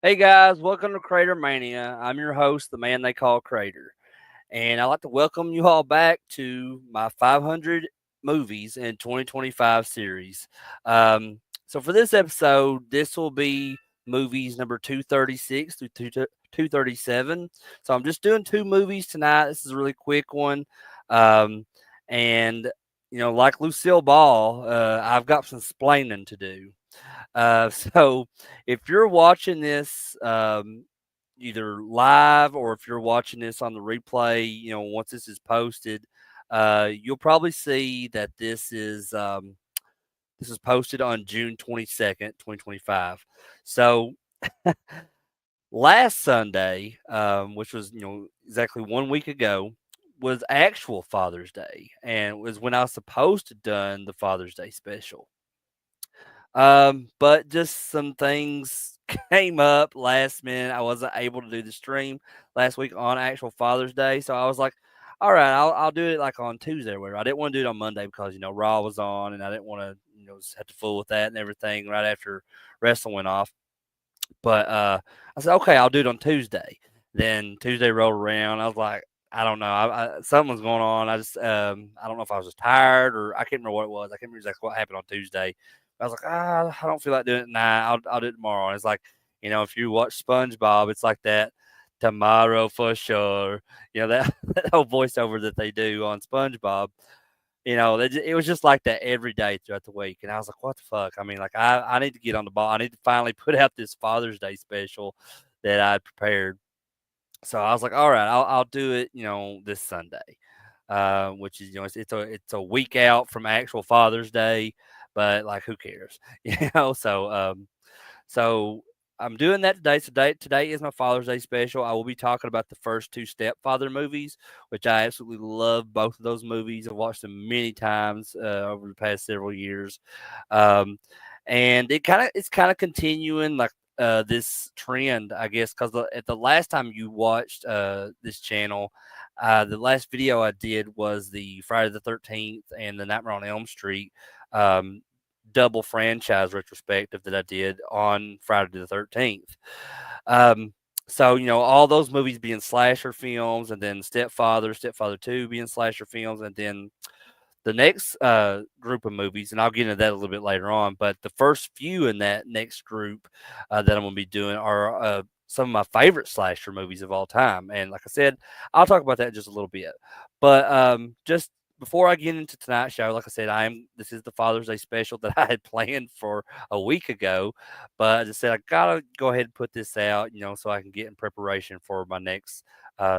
Hey guys, welcome to CraterMania. I'm your host, the man they call Crater, and I'd like to welcome you all back to my 500 movies in 2025 series. So for this episode, this will be movies number 236 through 237. So I'm just doing two movies tonight. This is a really quick one, um, and like Lucille Ball, I've got some splaining to do. So if you're watching this either live or if you're watching this on the replay, once this is posted, you'll probably see that this is posted on June 22nd, 2025. So last Sunday, which was exactly 1 week ago, was actual Father's Day, and it was when I was supposed to done the Father's Day special. But just some things came up last minute. I wasn't able to do the stream last week on actual Father's Day, so I was like, all right, I'll do it like on Tuesday or whatever. I didn't want to do it on Monday because Raw was on, and I didn't want to have to fool with that and everything right after wrestling went off. But I said, okay, I'll do it on Tuesday. Then Tuesday rolled around. I was like, I don't know. Something was going on. I don't know if I was just tired or I can't remember what it was. I can't remember exactly what happened on Tuesday. I was like, I don't feel like doing it tonight. I'll do it tomorrow. And it's like, if you watch SpongeBob, it's like that tomorrow for sure. That, that whole voiceover that they do on SpongeBob. It was just like that every day throughout the week. And I was like, what the fuck? I mean, like, I need to get on the ball. I need to finally put out this Father's Day special that I prepared. So I was like, all right, I'll do it, this Sunday, which is, it's a week out from actual Father's Day, but like, who cares, So I'm doing that today. So today is my Father's Day special. I will be talking about the first two Stepfather movies, which I absolutely love both of those movies. I've watched them many times over the past several years, um, and it's kind of continuing like this trend, I guess, because at the last time you watched this channel, the last video I did was the Friday the 13th and the Nightmare on Elm Street. Double franchise retrospective that I did on Friday the 13th. So, all those movies being slasher films, and then Stepfather 2 being slasher films, and then the next group of movies, and I'll get into that a little bit later on, but the first few in that next group that I'm going to be doing are some of my favorite slasher movies of all time. And like I said, I'll talk about that in just a little bit. But just before I get into tonight's show, like I said, this is the Father's Day special that I had planned for a week ago, but I just said I gotta go ahead and put this out, so I can get in preparation for my next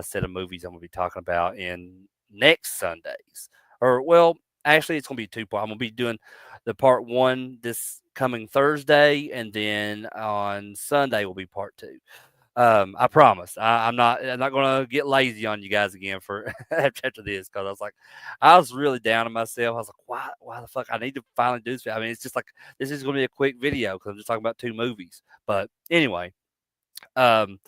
set of movies I'm gonna be talking about in next Sundays. Or well, actually, it's gonna be two part. I'm gonna be doing the part one this coming Thursday, and then on Sunday will be part two. I promise. I'm not gonna get lazy on you guys again for after this, because I was really down on myself. I was like, why the fuck? I need to finally do this. I mean, it's just like this is gonna be a quick video because I'm just talking about two movies. But anyway, um,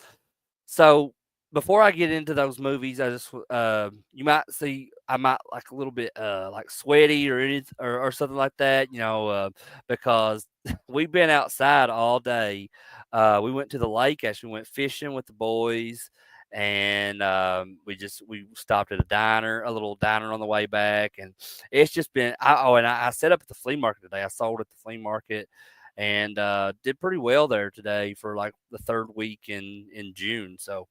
so before I get into those movies, I just you might see I might like a little bit like sweaty or anything or something like that, because we've been outside all day. We went to the lake, actually went fishing with the boys, and we stopped at a little diner on the way back, and it's just been I set up at the flea market today. I sold at the flea market and did pretty well there today for like the third week in June. So,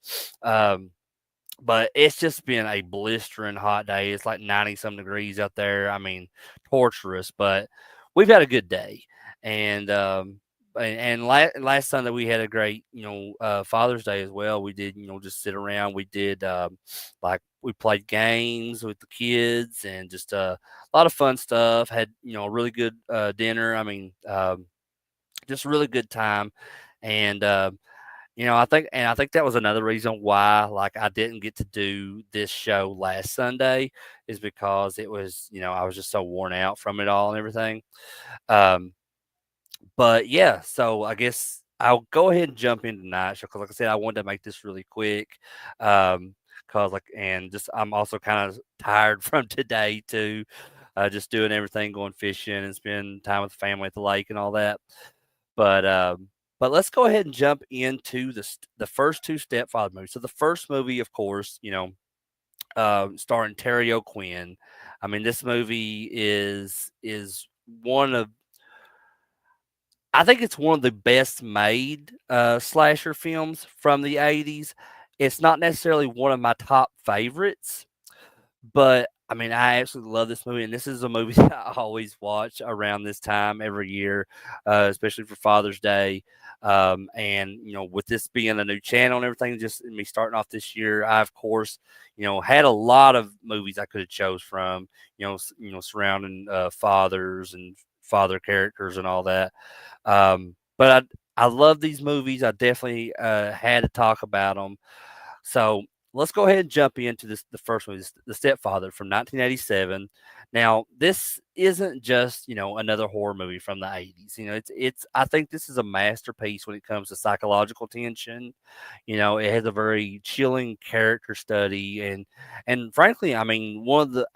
but it's just been a blistering hot day. It's like 90 some degrees out there. I mean, torturous, but we've had a good day. And last Sunday we had a great Father's Day as well. We did just sit around. We did like we played games with the kids and just a lot of fun stuff. Had a really good dinner. I mean. Just a really good time. And I think that was another reason why like I didn't get to do this show last Sunday, is because it was I was just so worn out from it all and everything. um but yeah, so I guess I'll go ahead and jump into Night Show because, like I said, I wanted to make this really quick. Cause like, and just I'm also kind of tired from today too, just doing everything, going fishing and spending time with the family at the lake and all that. But but let's go ahead and jump into the first two Stepfather movies. So the first movie, of course, starring Terry O'Quinn. I mean, this movie is one of I think it's one of the best made slasher films from the 80s. It's not necessarily one of my top favorites, but I mean, I absolutely love this movie, and this is a movie that I always watch around this time every year, especially for Father's Day. And with this being a new channel and everything, just me starting off this year, I of course, had a lot of movies I could have chose from, surrounding fathers and father characters and all that. But I love these movies. I definitely had to talk about them. So let's go ahead and jump into the first one, The Stepfather from 1987. Now, this isn't just another horror movie from the 80s. It's I think this is a masterpiece when it comes to psychological tension. It has a very chilling character study, and frankly, I mean,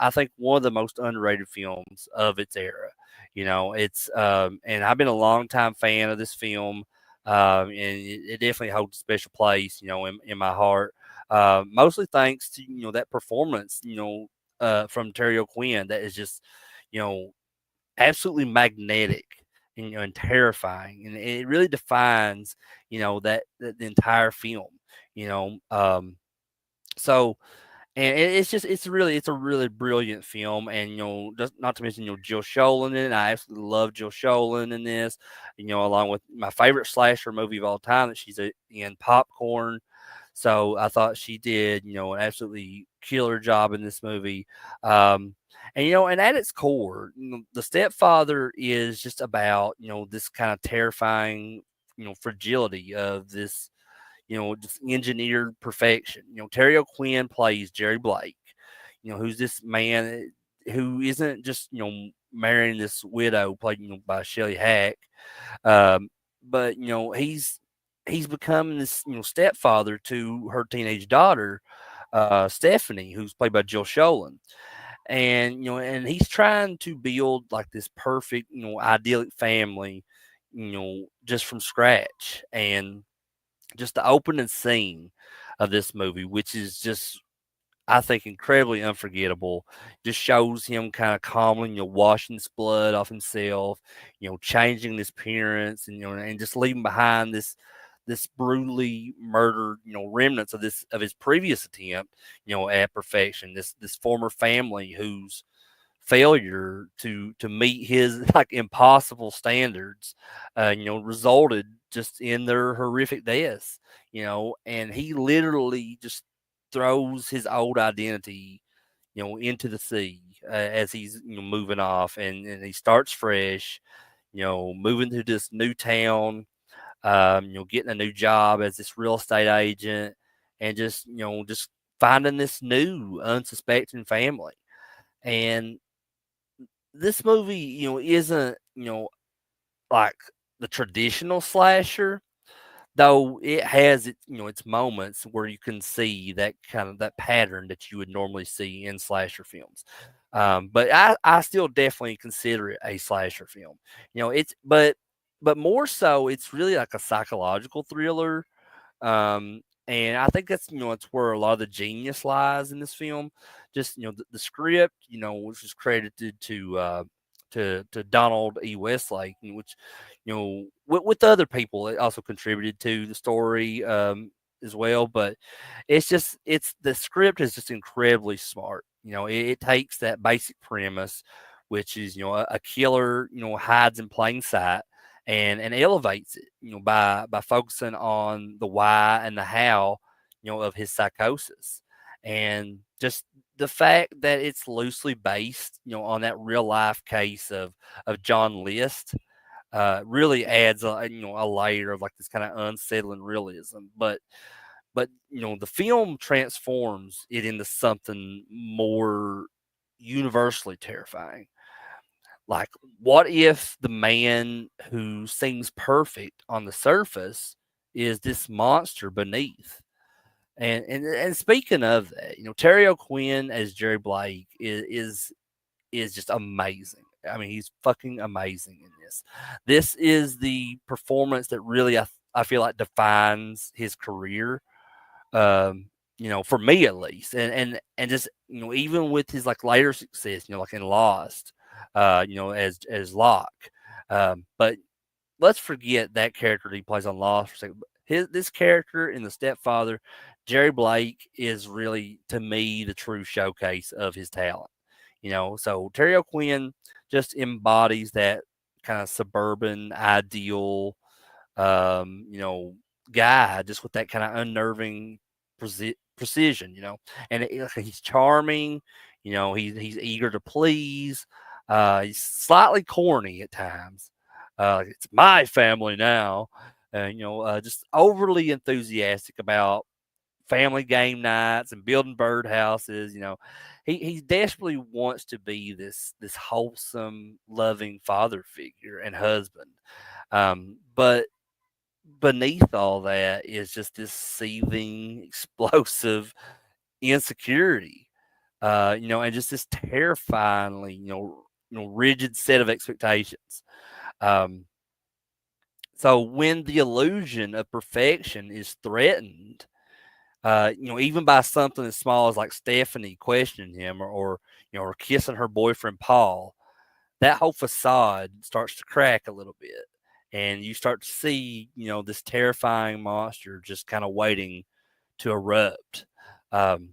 I think one of the most underrated films of its era. It's and I've been a long time fan of this film. And it definitely holds a special place, in my heart. Mostly thanks to that performance, from Terry O'Quinn that is just, you know, absolutely magnetic and terrifying, and it really defines, that the entire film, you know. So and it's a really brilliant film, and just not to mention Jill Schoelen in it. I absolutely love Jill Schoelen in this, along with my favorite slasher movie of all time that she's in, Popcorn. So I thought she did, an absolutely killer job in this movie. And at its core, the Stepfather is just about, this kind of terrifying, fragility of this, just engineered perfection. Terry O'Quinn plays Jerry Blake, who's this man who isn't just, marrying this widow played, by Shelley Hack. Um, but he's becoming this, stepfather to her teenage daughter, Stephanie, who's played by Jill Schoelen. And he's trying to build like this perfect, idyllic family, just from scratch. And just the opening scene of this movie, which is just, I think, incredibly unforgettable, just shows him kind of calmly, washing this blood off himself, changing his appearance, and just leaving behind this brutally murdered, remnants of his previous attempt, at perfection. This former family whose failure to meet his like impossible standards, resulted just in their horrific deaths. And he literally just throws his old identity, into the sea, as he's moving off, and he starts fresh, moving to this new town, getting a new job as this real estate agent, and just finding this new unsuspecting family. And this movie, isn't, like the traditional slasher, though it has its moments where you can see that kind of that pattern that you would normally see in slasher films. But I still definitely consider it a slasher film. It's but more so, it's really like a psychological thriller. And I think that's it's where a lot of the genius lies in this film. Just the script, which was credited to Donald E. Westlake, which with other people that also contributed to the story, as well. But it's the script is just incredibly smart. It takes that basic premise, which is a killer hides in plain sight, and elevates it, by focusing on the why and the how, of his psychosis. And just the fact that it's loosely based, on that real life case of John List, really adds a layer of like this kind of unsettling realism. But the film transforms it into something more universally terrifying. Like, what if the man who seems perfect on the surface is this monster beneath? And speaking of that, Terry O'Quinn as Jerry Blake is just amazing. I mean, he's fucking amazing in this. This is the performance that really I feel like defines his career. Um, for me at least, and just even with his like later success, like in Lost, as Locke. But let's forget that character that he plays on Lost for a second. This character in The Stepfather, Jerry Blake, is really to me the true showcase of his talent. So Terry O'Quinn just embodies that kind of suburban ideal, guy, just with that kind of unnerving precision, and he's charming, he's eager to please. He's slightly corny at times. It's my family now, and just overly enthusiastic about family game nights and building birdhouses. He desperately wants to be this wholesome, loving father figure and husband. But beneath all that is just this seething, explosive insecurity. And just this terrifyingly, rigid set of expectations. Um, so when the illusion of perfection is threatened, even by something as small as like Stephanie questioning him or kissing her boyfriend Paul, that whole facade starts to crack a little bit. And you start to see, this terrifying monster just kind of waiting to erupt. Um,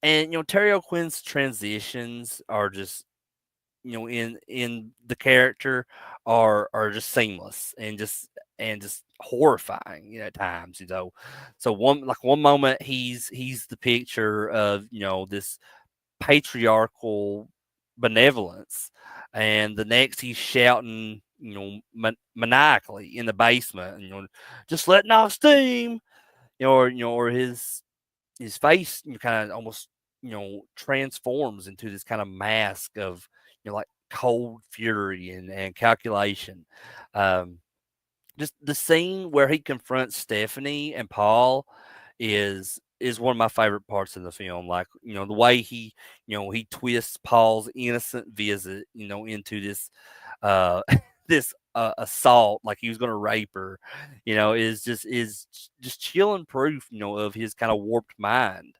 and Terry O'Quinn's transitions are just, in the character are just seamless and just horrifying, at times. So one moment he's the picture of this patriarchal benevolence, and the next he's shouting, maniacally in the basement, just letting off steam, or his face, kind of almost, transforms into this kind of mask of, like cold fury and calculation. Um, just the scene where he confronts Stephanie and Paul is one of my favorite parts of the film. Like, the way he twists Paul's innocent visit, into this uh this assault, like he was going to rape her, is just chilling proof, of his kind of warped mind.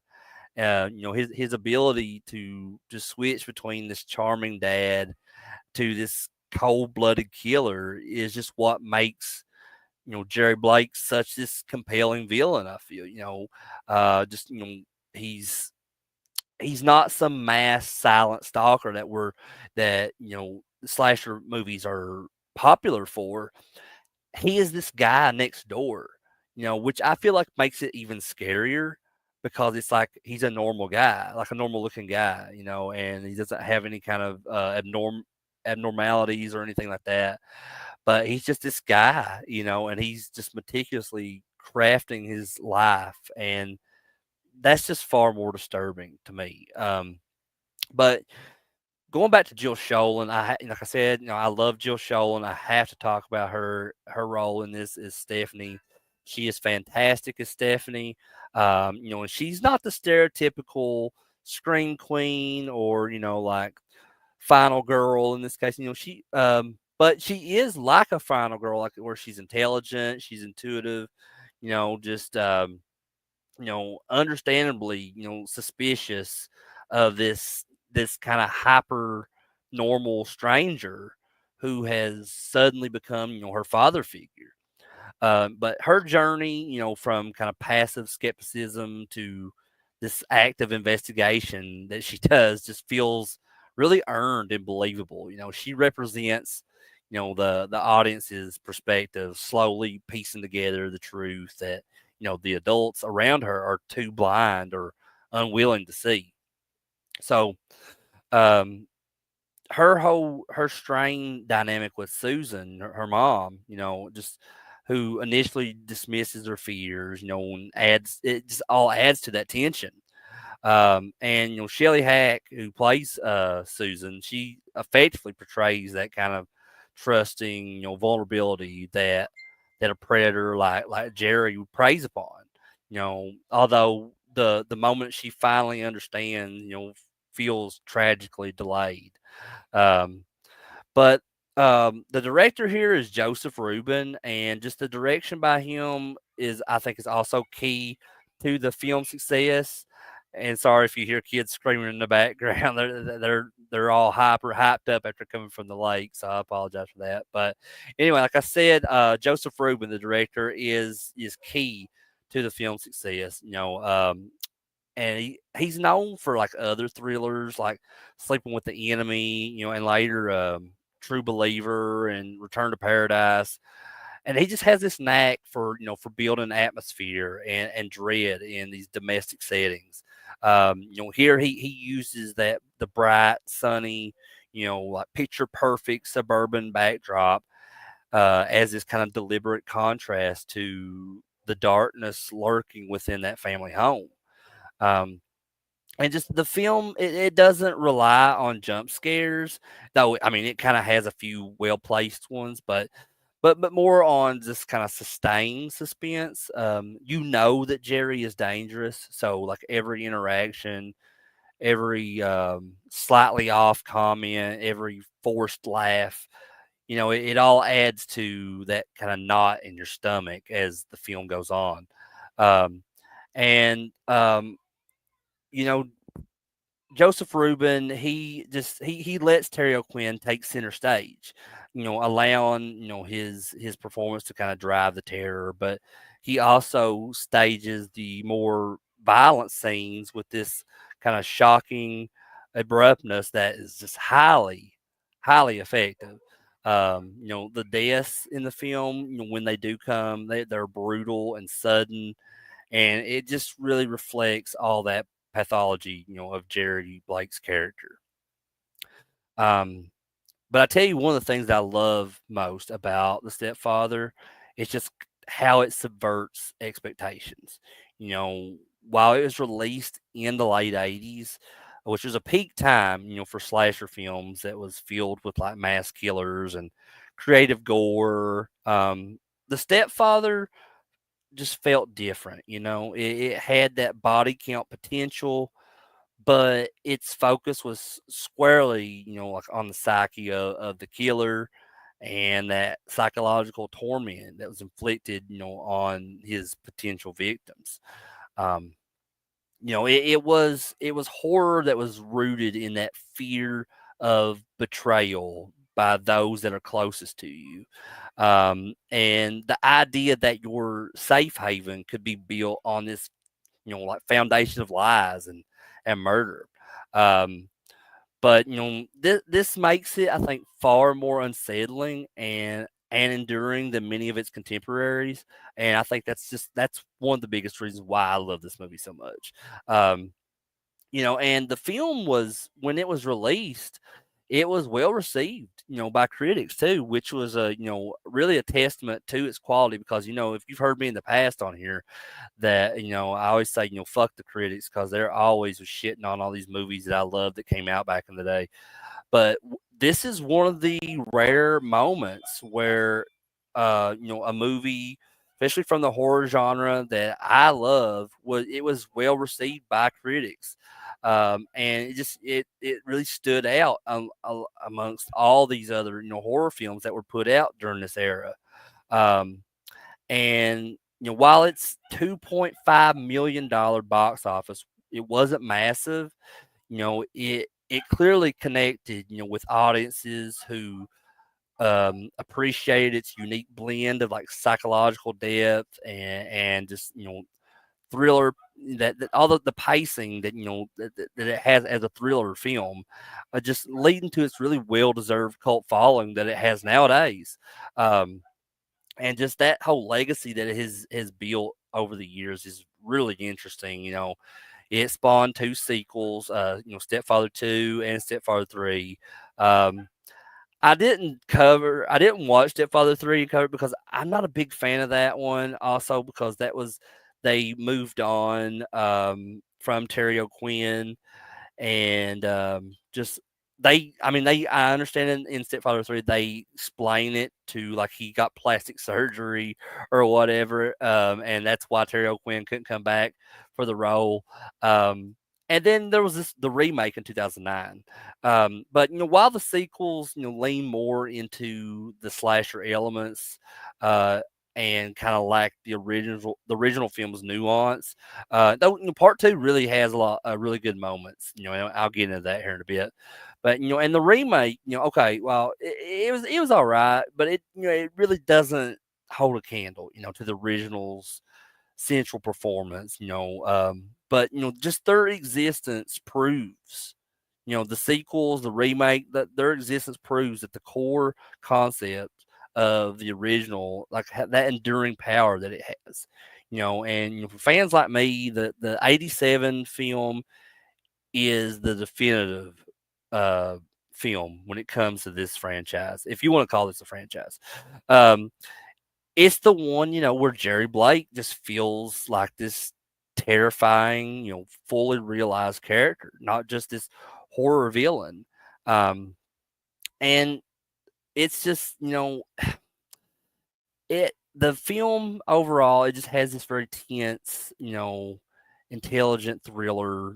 His ability to just switch between this charming dad to this cold-blooded killer is just what makes Jerry Blake such this compelling villain. I feel, just he's not some mass silent stalker that slasher movies are popular for. He is this guy next door, which I feel like makes it even scarier, because it's like he's a normal guy, like a normal looking guy, and he doesn't have any kind of abnormalities or anything like that. But he's just this guy, and he's just meticulously crafting his life, and that's just far more disturbing to me. But going back to Jill Schoelen, like I said, I love Jill Schoelen. I have to talk about her role in this as Stephanie. She is fantastic as Stephanie. And she's not the stereotypical scream queen or like final girl in this case. But she is like a final girl, like where she's intelligent, she's intuitive, just understandably, suspicious of this kind of hyper normal stranger who has suddenly become, her father figure. But her journey, from kind of passive skepticism to this active investigation that she does, just feels really earned and believable. She represents, the audience's perspective, slowly piecing together the truth that, the adults around her are too blind or unwilling to see. So, um, her strained dynamic with Susan, her mom, just who initially dismisses her fears, and adds it just all adds to that tension. And Shelley Hack, who plays Susan, she effectively portrays that kind of trusting, vulnerability that a predator like Jerry preys upon. Although the moment she finally understands, feels tragically delayed. Um, but the director here is Joseph Rubin, and just the direction by him I think, is also key to the film success. And sorry if you hear kids screaming in the background; they're all hyped up after coming from the lake, so I apologize for that. But anyway, like I said, Joseph Rubin, the director, is key to the film success. And he's known for like other thrillers like Sleeping with the Enemy, and later True Believer and Return to Paradise. And he just has this knack for building atmosphere and dread in these domestic settings. Here he uses the bright, sunny, like picture perfect suburban backdrop as this kind of deliberate contrast to the darkness lurking within that family home. Um, and just the film, it doesn't rely on jump scares, though. I mean, it kind of has a few well placed ones, but more on just kind of sustained suspense. You know that Jerry is dangerous, so like every interaction, every slightly off comment, every forced laugh, it all adds to that kind of knot in your stomach as the film goes on. Um, and you know, Joseph Rubin, he lets Terry O'Quinn take center stage, allowing his performance to kind of drive the terror, but he also stages the more violent scenes with this kind of shocking abruptness that is just highly effective. The deaths in the film, when they do come, they're brutal and sudden, and it just really reflects all that pathology, of Jerry Blake's character. Um, but I tell you, one of the things that I love most about The Stepfather is just how it subverts expectations. While it was released in the late '80s, which was a peak time, for slasher films that was filled with like mass killers and creative gore. The Stepfather just felt different. It had that body count potential, but its focus was squarely, like on the psyche of the killer and that psychological torment that was inflicted, on his potential victims. Um, it was horror that was rooted in that fear of betrayal by those that are closest to you. And the idea that your safe haven could be built on this, like foundation of lies and murder. Um, but this makes it, I think, far more unsettling and enduring than many of its contemporaries. And I think that's one of the biggest reasons why I love this movie so much. Um, and the film was, when it was released, it was well received, by critics too, which was really a testament to its quality. Because if you've heard me in the past on here, that I always say, fuck the critics, because they're always shitting on all these movies that I love that came out back in the day. But this is one of the rare moments where a movie, especially from the horror genre that I love, was well received by critics. And it really stood out amongst all these other horror films that were put out during this era. Um, and while it's $2.5 million box office, it wasn't massive. It clearly connected, with audiences who appreciated its unique blend of like psychological depth and just thriller, that all the pacing that that it has as a thriller film, just leading to its really well deserved cult following that it has nowadays. And just that whole legacy that it has built over the years is really interesting. It spawned two sequels, Stepfather 2 and Stepfather 3. Um, I didn't watch Stepfather 3 cover because I'm not a big fan of that one. Also because they moved on from Terry O'Quinn, and just I understand in Stepfather 3 they explain it to like he got plastic surgery or whatever, and that's why Terry O'Quinn couldn't come back for the role. Um, and then there was the remake in 2009. But while the sequels lean more into the slasher elements, uh, and kind of lack the original film's nuance. Though part two really has a lot of really good moments. And I'll get into that here in a bit. But and the remake, okay, well, it was all right, but it really doesn't hold a candle, to the original's central performance. But just their existence proves, the sequels, the remake, that their existence proves that the core concept of the original, like that enduring power that it has. And for fans like me, the '87 film is the definitive uh, film when it comes to this franchise, if you want to call this a franchise. Um, it's the one, where Jerry Blake just feels like this terrifying, fully realized character, not just this horror villain. And it's just, the film overall, it just has this very tense, intelligent thriller,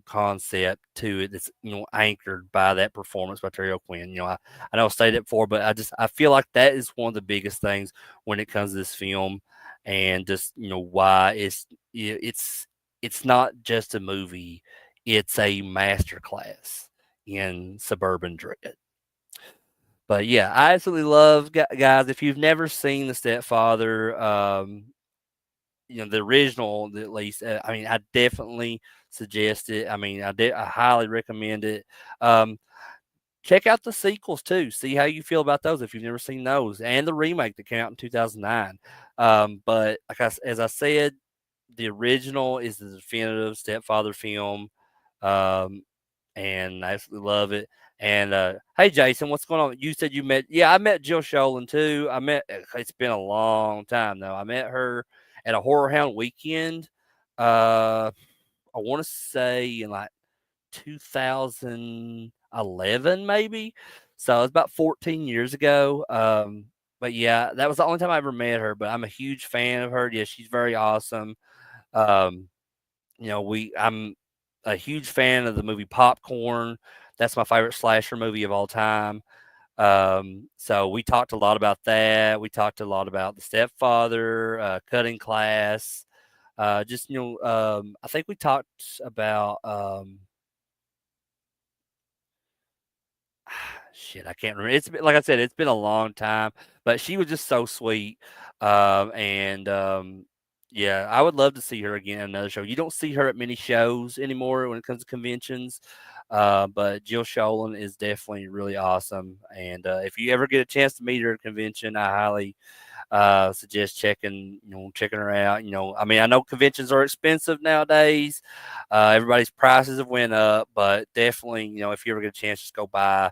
concept to it that's, anchored by that performance by Terry O'Quinn. I know I stated it before, but I feel like that is one of the biggest things when it comes to this film, and just, why it's not just a movie, it's a masterclass in suburban dread. But yeah, I absolutely love guys. If you've never seen The Stepfather, the original at least, I definitely suggest it. I highly recommend it. Um, Check out the sequels too. See how you feel about those if you've never seen those, and the remake that came out in 2009. But as I said, the original is the definitive Stepfather film. Um, and I absolutely love it. And hey, Jason, what's going on? You said you met? Yeah, I met Jill Sholin too. It's been a long time though. I met her at a Horror Hound weekend. I want to say in like 2011, maybe. So it's about 14 years ago. But yeah, that was the only time I ever met her. But I'm a huge fan of her. Yeah, she's very awesome. Um, I'm a huge fan of the movie Popcorn. That's my favorite slasher movie of all time. So we talked a lot about that. We talked a lot about The Stepfather, Cutting Class. I think we talked about shit, I can't remember. It's been, like I said, it's been a long time, but she was just so sweet. And Yeah, I would love to see her again at another show. You don't see her at many shows anymore when it comes to conventions. But Jill Sholin is definitely really awesome. And if you ever get a chance to meet her at a convention, I highly suggest checking her out. I know conventions are expensive nowadays. Everybody's prices have went up, but definitely, if you ever get a chance, just go by,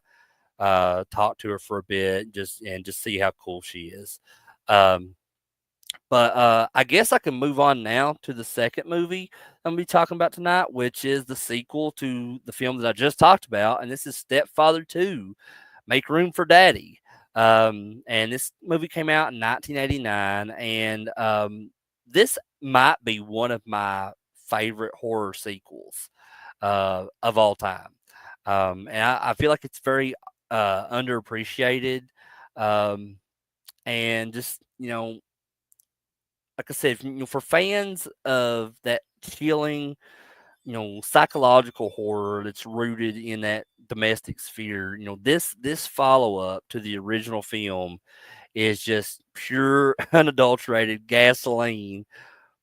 talk to her for a bit, just see how cool she is. Um, but I guess I can move on now to the second movie I'm gonna be talking about tonight, which is the sequel to the film that I just talked about, and this is Stepfather 2, Make Room for Daddy. And this movie came out in 1989, and this might be one of my favorite horror sequels of all time. And I feel like it's very underappreciated. Um, and just, like I said, for fans of that chilling, psychological horror that's rooted in that domestic sphere, this follow up to the original film is just pure, unadulterated gasoline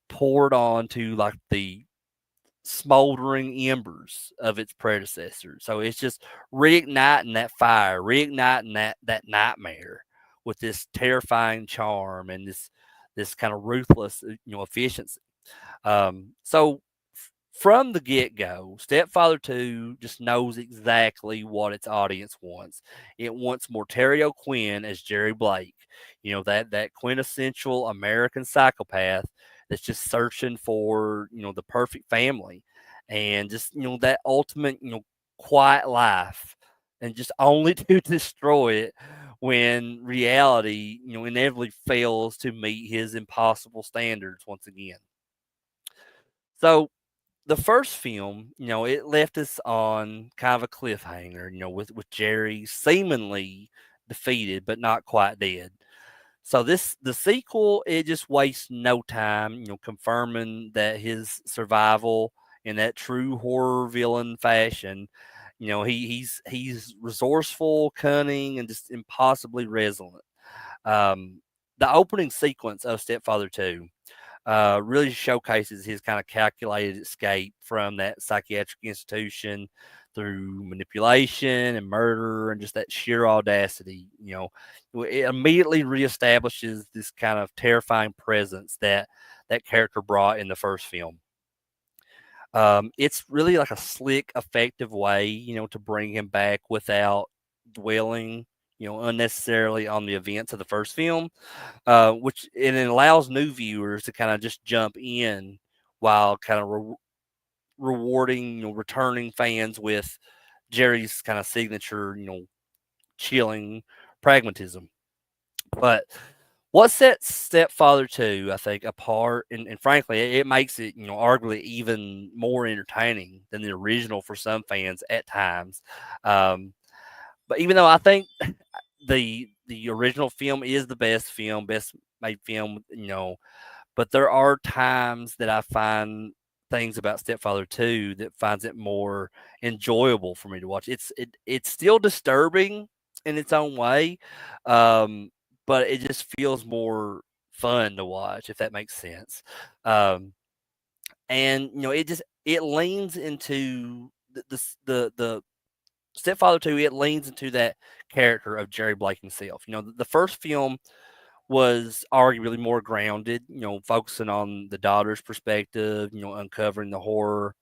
poured onto like the smoldering embers of its predecessor. So it's just reigniting that fire, reigniting that nightmare with this terrifying charm and this kind of ruthless, efficiency. So from the get go, Stepfather 2 just knows exactly what its audience wants. It wants more Terry O'Quinn as Jerry Blake, that quintessential American psychopath that's just searching for, the perfect family. and just that ultimate quiet life, and just only to destroy it when reality inevitably fails to meet his impossible standards once again. So the first film, it left us on kind of a cliffhanger, with Jerry seemingly defeated but not quite dead. So the sequel, it just wastes no time, confirming that his survival in that true horror villain fashion. He's resourceful, cunning, and just impossibly resilient. The opening sequence of Stepfather 2 really showcases his kind of calculated escape from that psychiatric institution through manipulation and murder and just that sheer audacity. It immediately reestablishes this kind of terrifying presence that character brought in the first film. It's really like a slick, effective way, to bring him back without dwelling, unnecessarily on the events of the first film, which and it allows new viewers to kind of just jump in while kind of rewarding, returning fans with Jerry's kind of signature, chilling pragmatism. But what sets Stepfather 2, I think, apart, and frankly, it makes it, arguably even more entertaining than the original for some fans at times. Um, but even though I think the original film is the best film, best made film, but there are times that I find things about Stepfather 2 that finds it more enjoyable for me to watch. It's still disturbing in its own way, um, but it just feels more fun to watch, if that makes sense. Um, and it leans into the Stepfather 2. It leans into that character of Jerry Blake himself. The first film was arguably more grounded, focusing on the daughter's perspective, uncovering the horror.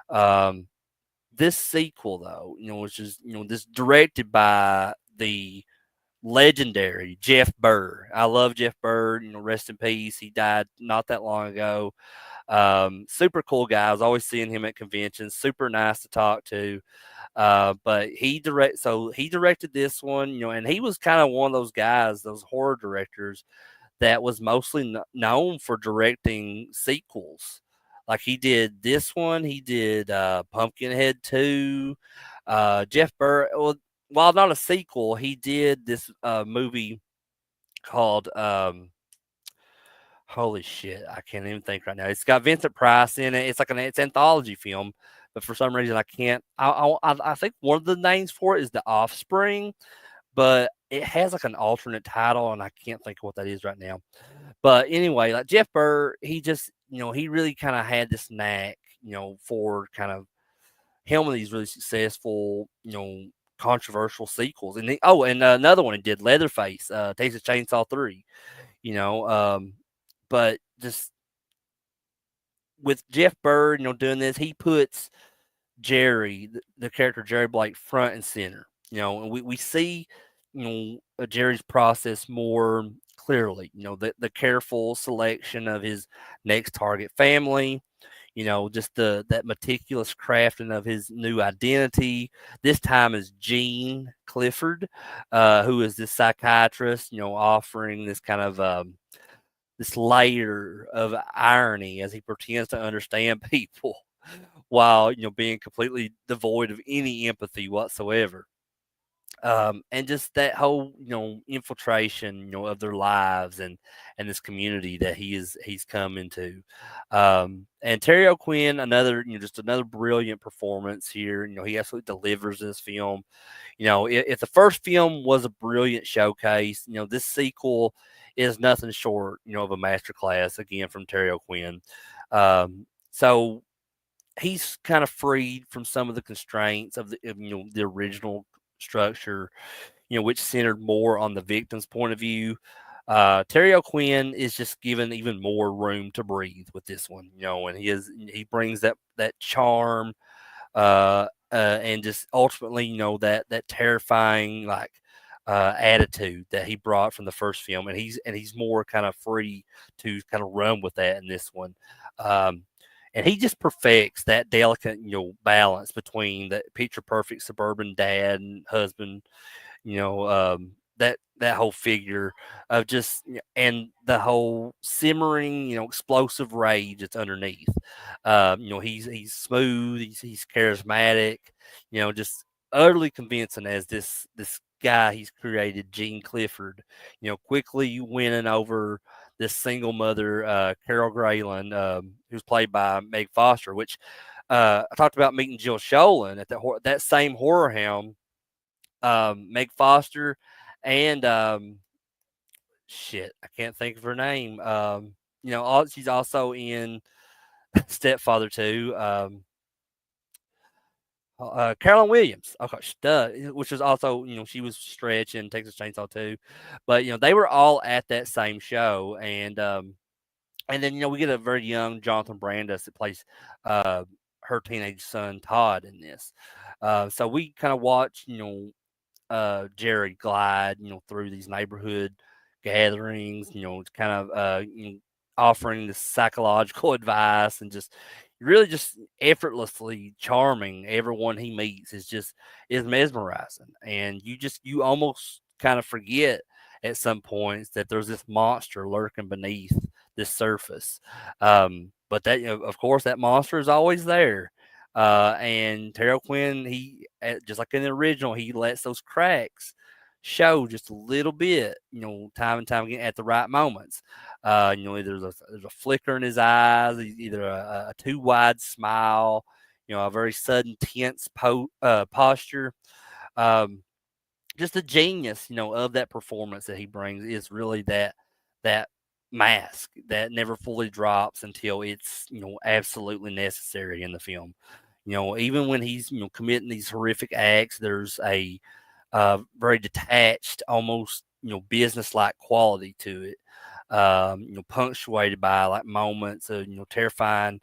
Um, this sequel, though, which is, this directed by the legendary Jeff Burr. I love Jeff Burr, rest in peace. He died not that long ago. Super cool guy. I was always seeing him at conventions, super nice to talk to. But he directed this one, and he was kind of one of those guys, those horror directors that was mostly known for directing sequels. Like he did this one, he did Pumpkinhead 2. Jeff Burr, well, while not a sequel, he did this movie called holy shit, I can't even think right now. It's got Vincent Price in it. It's anthology film, but for some reason I can't. I think one of the names for it is The Offspring, but it has like an alternate title, and I can't think of what that is right now. But anyway, like Jeff Burr, he just he really kind of had this knack, for kind of helming these really successful, controversial sequels. And another one he did, Leatherface, Texas Chainsaw 3. You know, but just with Jeff Burr, doing this, he puts Jerry, the character Jerry Blake, front and center. And we see, Jerry's process more clearly. The careful selection of his next target family. Just that meticulous crafting of his new identity. This time is Gene Clifford, who is this psychiatrist. Offering this kind of this layer of irony as he pretends to understand people while being completely devoid of any empathy whatsoever. And just that whole infiltration of their lives and this community that he's come into. And Terry O'Quinn, another just another brilliant performance here. He absolutely delivers in this film. If the first film was a brilliant showcase, this sequel is nothing short of a masterclass again from Terry O'Quinn. So he's kind of freed from some of the constraints of the original structure, which centered more on the victim's point of view. Terry O'Quinn is just given even more room to breathe with this one, and he brings that charm, and just ultimately, that terrifying attitude that he brought from the first film, and he's more kind of free to kind of run with that in this one. Um, and he just perfects that delicate, balance between the picture perfect suburban dad and husband, that whole figure of just and the whole simmering, explosive rage that's underneath. He's smooth, he's charismatic, just utterly convincing as this guy he's created, Gene Clifford. Quickly winning over this single mother, Carol Grayland, who's played by Meg Foster, which I talked about meeting Jill Schoelen at that same horror hound. Meg Foster and shit, I can't think of her name. She's also in Stepfather 2. Carolyn Williams, okay, which was also, she was Stretch in Texas Chainsaw 2, but they were all at that same show, and then we get a very young Jonathan Brandis that plays uh, her teenage son Todd in this. So we kind of watch, Jerry glide, through these neighborhood gatherings, it's kind of offering this psychological advice and just really just effortlessly charming everyone he meets is mesmerizing. And you almost kind of forget at some points that there's this monster lurking beneath this surface. But that, of course, that monster is always there. And Terrell Quinn, just like in the original, he lets those cracks show just a little bit, time and time again at the right moments. There's a flicker in his eyes, either a too wide smile, a very sudden tense posture. Um, just the genius, of that performance that he brings is really that mask that never fully drops until it's absolutely necessary in the film. Even when he's committing these horrific acts, there's a very detached, almost business-like quality to it. Punctuated by like moments of terrifying,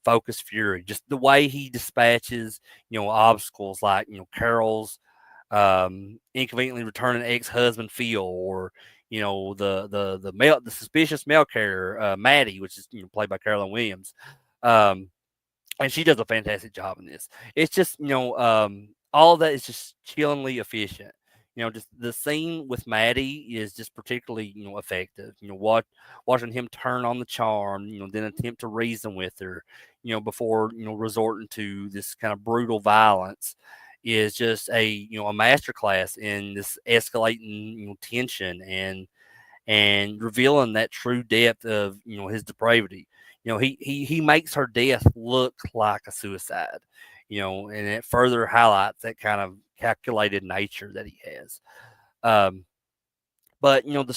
focused fury. Just the way he dispatches obstacles like Carol's inconveniently returning ex-husband Phil, or the suspicious mail carrier Maddie, which is played by Carolyn Williams. Um, and she does a fantastic job in this. It's just all of that is just chillingly efficient. Just the scene with Maddie is just particularly effective. Watching him turn on the charm, then attempt to reason with her, before resorting to this kind of brutal violence is just a masterclass in this escalating tension and revealing that true depth of his depravity. He makes her death look like a suicide. And it further highlights that kind of calculated nature that he has. Um, but the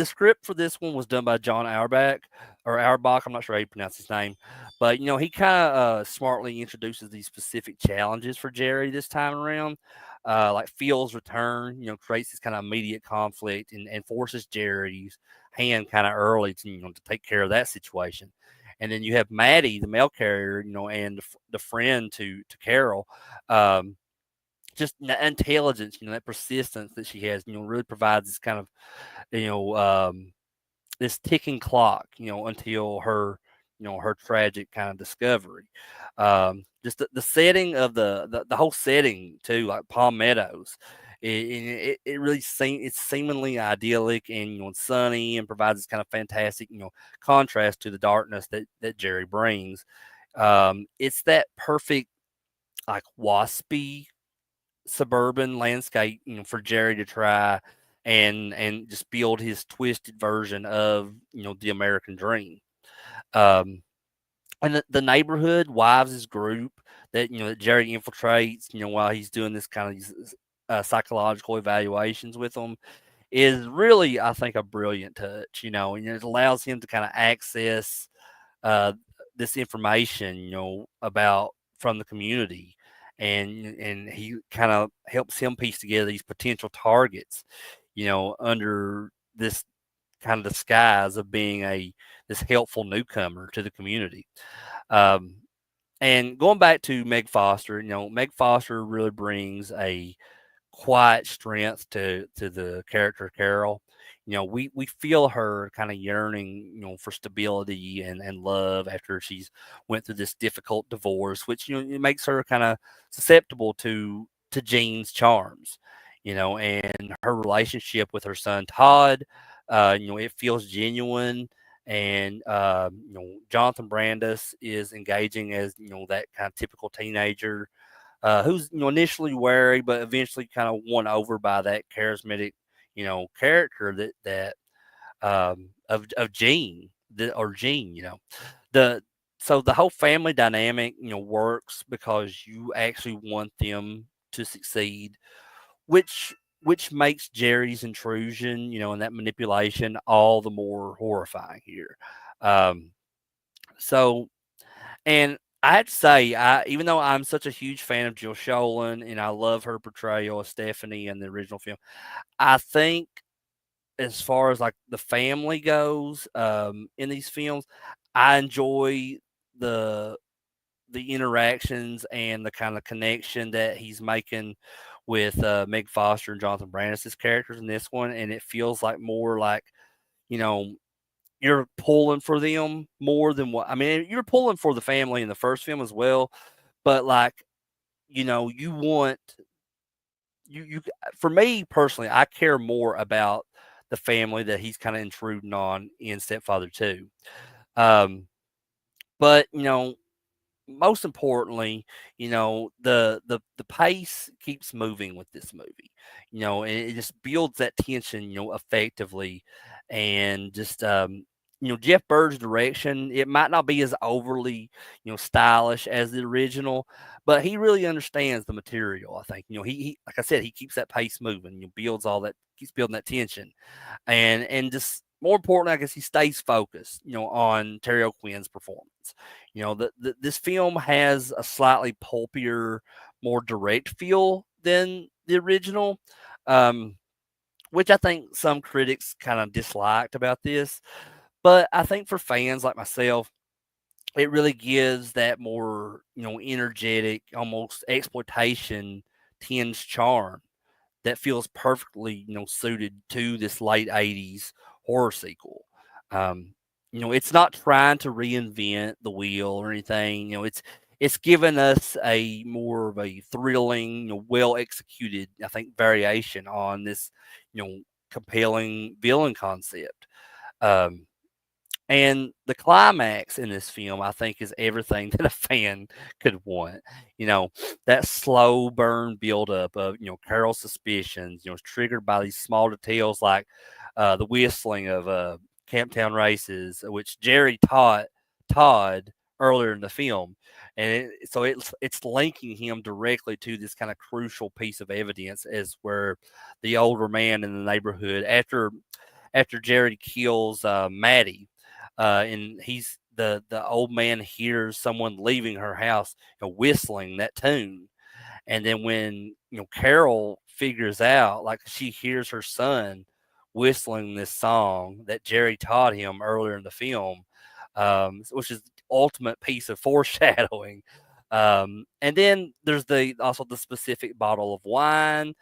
script for this one was done by John Auerbach. I'm not sure how you pronounce his name, but he kind of smartly introduces these specific challenges for Jerry this time around. Like Phil's return, creates this kind of immediate conflict and forces Jerry's hand kind of early to take care of that situation. And then you have Maddie, the mail carrier, and the friend to Carol. Just the intelligence, that persistence that she has, really provides this kind of, you know, um, this ticking clock, until her tragic kind of discovery. Just the setting of the whole setting too, like Palm Meadows. It really it's seemingly idyllic and sunny, and provides this kind of fantastic contrast to the darkness that Jerry brings. It's that perfect like waspy suburban landscape, for Jerry to try and just build his twisted version of the American dream. Um, and the neighborhood wives' group that Jerry infiltrates, while he's doing this kind of psychological evaluations with them is really, I think, a brilliant touch. And it allows him to kind of access uh, this information, about from the community, and he kind of helps him piece together these potential targets, under this kind of disguise of being this helpful newcomer to the community. Um, and going back to Meg Foster, Meg Foster really brings a quiet strength to the character Carol. we feel her kind of yearning, for stability and love after she's went through this difficult divorce, which it makes her kind of susceptible to Jean's charms, and her relationship with her son Todd. It feels genuine, and Jonathan Brandis is engaging as that kind of typical teenager who's initially wary, but eventually kind of won over by that charismatic character of Gene or Gene. The so the whole family dynamic works because you actually want them to succeed, which makes Jerry's intrusion and that manipulation all the more horrifying here. Um, so and I have to say, even though I'm such a huge fan of Jill Schoelen and I love her portrayal of Stephanie in the original film, I think as far as like the family goes in these films, I enjoy the the interactions and the kind of connection that he's making with Meg Foster and Jonathan Brandis' characters in this one, and it feels like more like you know you're pulling for them more than what I mean. You're pulling for the family in the first film as well, but like you want you for me personally, I care more about the family that he's kind of intruding on in Stepfather 2. Um, but most importantly, the pace keeps moving with this movie, and it just builds that tension, effectively, and just Jeff Bird's direction. It might not be as overly stylish as the original, but he really understands the material. I think he like I said, he keeps that pace moving, builds all that, keeps building that tension, and just more important, I guess he stays focused, on Terry O'Quinn's performance. This film has a slightly pulpier, more direct feel than the original, um, which I think some critics kind of disliked about this. But I think for fans like myself, it really gives that more, energetic, almost exploitation tinged charm that feels perfectly, suited to this late 80s horror sequel. Um, it's not trying to reinvent the wheel or anything. It's given us a more of a thrilling, well executed, I think, variation on this, compelling villain concept. Um, and the climax in this film, I think, is everything that a fan could want. You know, that slow burn buildup of, Carol's suspicions, triggered by these small details like the whistling of Camptown races, which Jerry taught Todd earlier in the film. And so it's linking him directly to this kind of crucial piece of evidence as where the older man in the neighborhood, after Jerry kills Maddie, and the old man hears someone leaving her house, whistling that tune, and then when Carol figures out, like she hears her son whistling this song that Jerry taught him earlier in the film, which is the ultimate piece of foreshadowing. And then there's also the specific bottle of wine,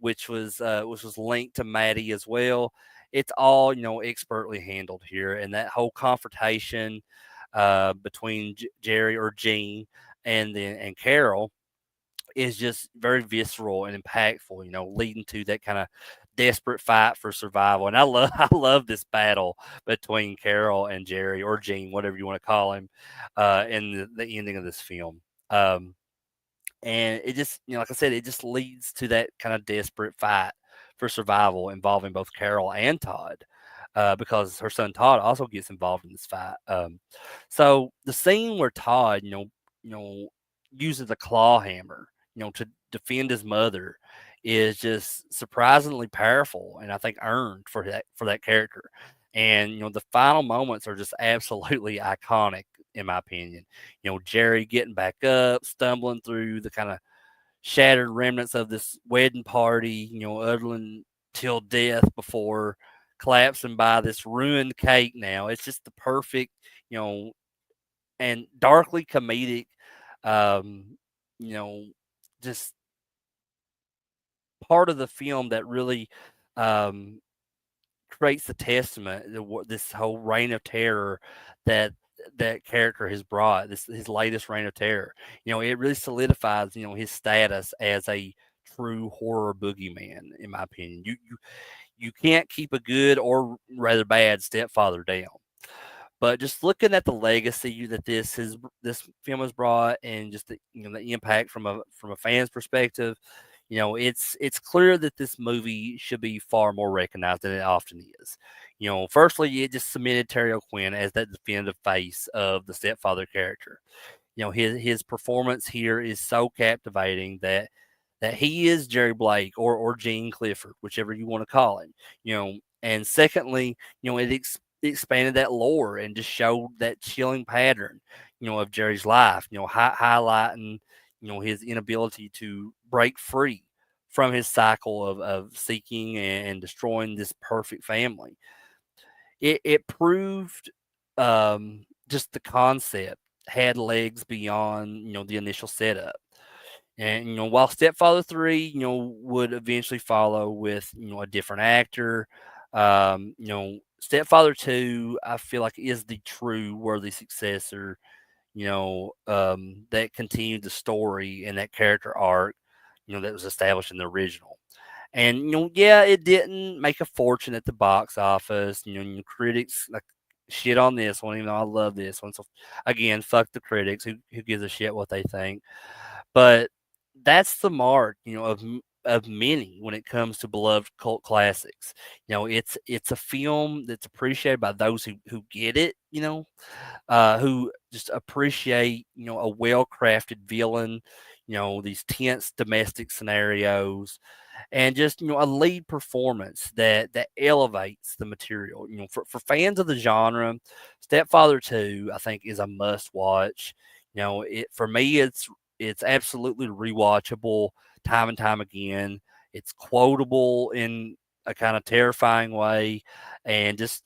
which was linked to Maddie as well. It's all expertly handled here, and that whole confrontation between Jerry or Gene and Carol is just very visceral and impactful, leading to that kind of desperate fight for survival. And I love I love this battle between Carol and Jerry or Gene, whatever you want to call him, in the ending of this film. And it just, like I said, it just leads to that kind of desperate fight for survival involving both Carol and Todd, because her son Todd also gets involved in this fight. So the scene where Todd, uses a claw hammer, to defend his mother, is just surprisingly powerful, and I think earned for that character. And the final moments are just absolutely iconic, in my opinion. Jerry getting back up, stumbling through the kind of shattered remnants of this wedding party, uttering till death before collapsing by this ruined cake. Now it's just the perfect, you know, and darkly comedic, um, you know, just part of the film that really, um, creates the testament, this whole reign of terror that that character has brought. This his latest reign of terror. It really solidifies his status as a true horror boogeyman. In my opinion, you can't keep a good or rather bad stepfather down. But just looking at the legacy that this film has brought, and just the impact from a fan's perspective, it's clear that this movie should be far more recognized than it often is. Firstly, it just cemented Terry O'Quinn as that definitive face of the stepfather character. His performance here is so captivating that he is Jerry Blake or Gene Clifford, whichever you want to call him. And secondly, it expanded that lore and just showed that chilling pattern, of Jerry's life. Highlighting his inability to break free from his cycle of seeking and destroying this perfect family. It proved just the concept had legs beyond the initial setup. And while Stepfather 3, would eventually follow with a different actor, Stepfather 2, I feel like is the true worthy successor. That continued the story and that character arc, that was established in the original. And yeah, it didn't make a fortune at the box office. Critics like shit on this one, even though I love this one. So again, fuck the critics. Who gives a shit what they think? But that's the mark, of many when it comes to beloved cult classics. It's a film that's appreciated by those who get it. Who just appreciate a well crafted villain. These tense domestic scenarios, and just a lead performance that elevates the material. For fans of the genre, Stepfather 2, I think, is a must watch. It for me, it's absolutely rewatchable time and time again. It's quotable in a kind of terrifying way, and just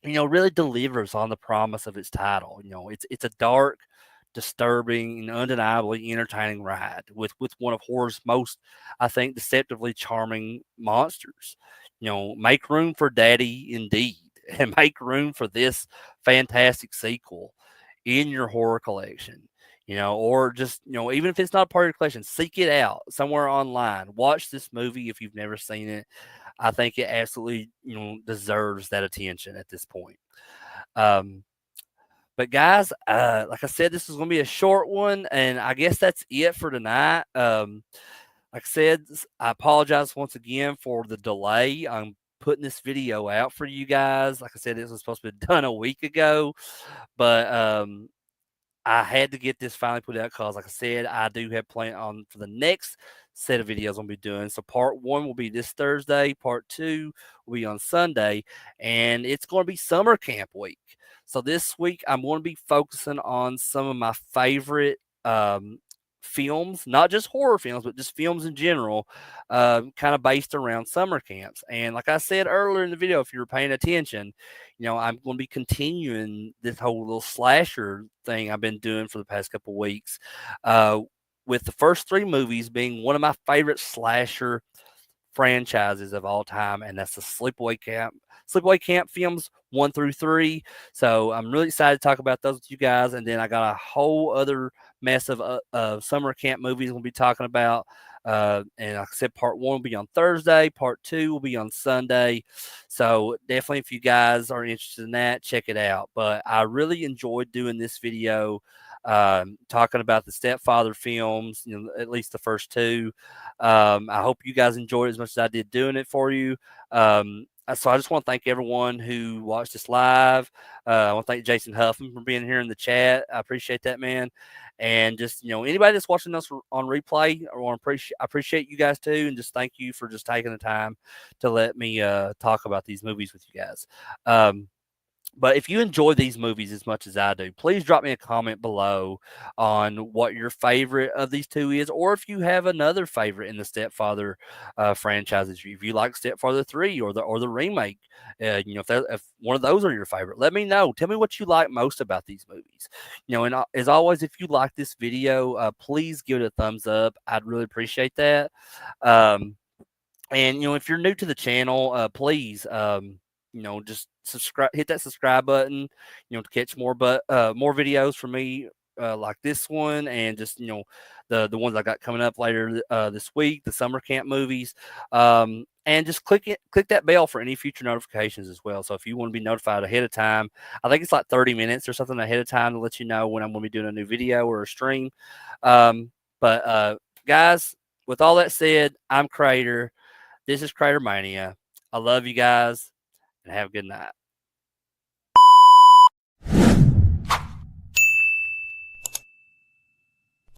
really delivers on the promise of its title. It's a dark, disturbing, and undeniably entertaining ride with one of horror's most, I think, deceptively charming monsters. Make room for Daddy indeed, and make room for this fantastic sequel in your horror collection. Or just, even if it's not part of your collection, seek it out somewhere online. Watch this movie if you've never seen it. I think it absolutely, deserves that attention at this point. Um, but guys, like I said, this is going to be a short one, and I guess that's it for tonight. Like I said, I apologize once again for the delay. I'm putting this video out for you guys. Like I said, this was supposed to be done a week ago, but I had to get this finally put out because, like I said, I do have plan on for the next set of videos I'll be doing. So part one will be this Thursday, part two will be on Sunday, and it's going to be summer camp week. So this week I'm going to be focusing on some of my favorite films, not just horror films, but just films in general, kind of based around summer camps. And like I said earlier in the video, if you were paying attention, I'm going to be continuing this whole little slasher thing I've been doing for the past couple of weeks, with the first three movies being one of my favorite slasher franchises of all time, and that's the Sleepaway Camp films 1 through 3. So I'm really excited to talk about those with you guys. And then I got a whole other mess of summer camp movies we'll be talking about. And like I said, part one will be on Thursday, part two will be on Sunday. So definitely, if you guys are interested in that, check it out. But I really enjoyed doing this video, talking about the Stepfather films, at least the first two. I hope you guys enjoyed it as much as I did doing it for you. So I just want to thank everyone who watched this live. I want to thank Jason Huffman for being here in the chat. I appreciate that, man. And just, anybody that's watching us on replay, I appreciate you guys too. And just thank you for just taking the time to let me talk about these movies with you guys. But if you enjoy these movies as much as I do, please drop me a comment below on what your favorite of these two is, or if you have another favorite in the Stepfather franchises. If you like Stepfather 3 or the remake, if one of those are your favorite, let me know. Tell me what you like most about these movies. And as always, if you like this video, please give it a thumbs up. I'd really appreciate that. And if you're new to the channel, please. just subscribe, hit that subscribe button, to catch more videos from me, like this one, and just the ones I got coming up later this week, the summer camp movies, and just click that bell for any future notifications as well. So if you want to be notified ahead of time, I think it's like 30 minutes or something ahead of time to let you know when I'm going to be doing a new video or a stream. But guys, with all that said, I'm Crater. This is CraterMania. I love you guys, and have a good night.